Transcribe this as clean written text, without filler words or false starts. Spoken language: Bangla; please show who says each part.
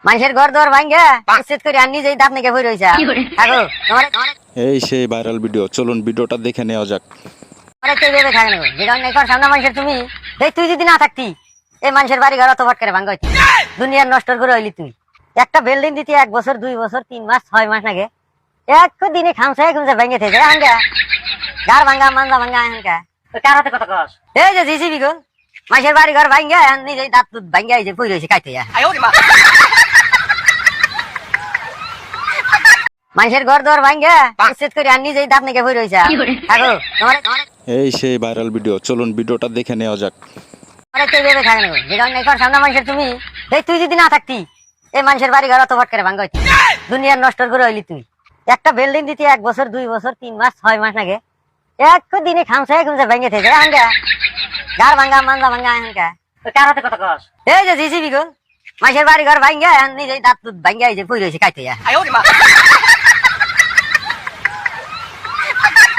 Speaker 1: মানুষের ঘর দর ভাঙ্গে উচ্ছেদ করে আর নিজেই দাঁত নেকে বই রয়েছে থাকো
Speaker 2: এই সেই ভাইরাল ভিডিও, চলুন ভিডিওটা দেখে নেওয়া যাক।
Speaker 1: ভেবে থাকে না যেটা অন্যায় কর সামনে মানুষের তুমি এই তুই যদি না থাকতি এই মানুষের বাড়ি ঘর অত ফট করে ভাঙ্গা হইতি দুনিয়ার নষ্ট করে হইলি তুই একটা বিল্ডিং দিতি 1 বছর 2 বছর 3 মাস 6 মাস আগে এক দিনে খামসায় খামসা ভেঙে থেকে আনগা গার ভাঙ্গা মান্দা ভাঙ্গা আনকা কার হাতে কথা কস এই যে জিসিবি গো মানুষের বাড়ি ঘর ভাঙ্গা নিজেই দাঁত ভাঙ্গা এই যে পই রয়েছে খাইতে মানুষের ঘর দর ভাঙ্গে উচ্ছেদ করে আর নিজেই দাঁত নেকে বই রয়েছে থাকো
Speaker 2: এই সেই ভাইরাল ভিডিও, চলুন ভিডিওটা দেখে নেওয়া যাক।
Speaker 1: ভেবে থাকে না যেটা অন্যায় কর সামনে মানুষের তুমি এই তুই যদি না থাকতি এই মানুষের বাড়ি ঘর অত ফট করে ভাঙ্গা হইতি দুনিয়ার নষ্ট করে হইলি তুই একটা বিল্ডিং দিতি 1 বছর 2 বছর 3 মাস 6 মাস আগে এক দিনে খামসায় খামসা ভেঙে থেকে আনগা গার ভাঙ্গা মান্দা ভাঙ্গা আনকা কার হাতে কথা কস এই যে জিসিবি গো মানুষের বাড়ি ঘর ভাঙ্গা নিজেই দাঁত ভাঙ্গা এই যে পই রয়েছে খাইতে